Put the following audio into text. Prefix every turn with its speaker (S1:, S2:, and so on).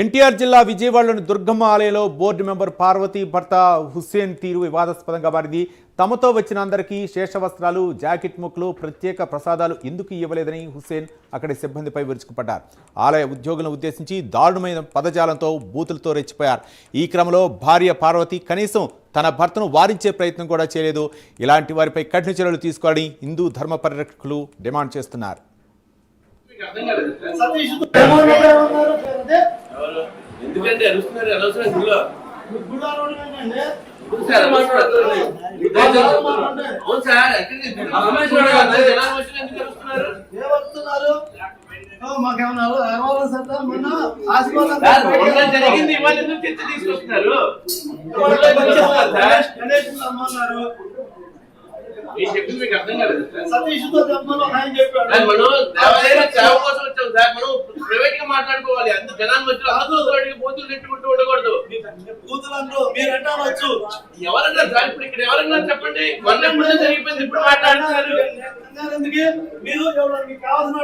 S1: ఎన్టీఆర్ జిల్లా విజయవాడలోని దుర్గమ్మ ఆలయంలో బోర్డు మెంబర్ పార్వతి భర్త హుస్సేన్ తీరు వివాదాస్పదంగా మారింది. తమతో వచ్చిన అందరికీ శేషవస్త్రాలు, జాకెట్ ముక్కలు, ప్రత్యేక ప్రసాదాలు ఎందుకు ఇవ్వలేదని హుస్సేన్ అక్కడి సిబ్బందిపై విరుచుకుపడ్డారు. ఆలయ ఉద్యోగులను ఉద్దేశించి దారుణమైన పదజాలంతో బూతులతో రెచ్చిపోయారు. ఈ క్రమంలో భార్య పార్వతి కనీసం తన భర్తను వారించే ప్రయత్నం కూడా చేయలేదు. ఇలాంటి వారిపై కఠిన చర్యలు తీసుకోవాలని హిందూ ధర్మ పరిరక్షకులు డిమాండ్ చేస్తున్నారు.
S2: ఎందుకంటే అరుస్తున్నారు అనవసరం గుళ్ళో అవును సార్ ఎక్కడికి జరిగింది ఇవాళ ఎందుకు తెచ్చి తీసుకొస్తున్నారు చెప్పింది మీకు అర్థం కాలేదు మనం దేవాలయం సేవ కోసం వచ్చాం సార్. మనం ప్రైవేట్ గా మాట్లాడుకోవాలి. అంత జనాన్ని వచ్చి అందరూ బూతులు నెట్టుకుంటూ ఉండకూడదు. ఎవరన్నా సార్ ఇప్పుడు ఇక్కడ ఎవరన్నా చెప్పండి. వన్నప్పుడు జరిగిపోయింది ఇప్పుడు మాట్లాడుతున్నారు.
S3: మీరు కావాల్సిన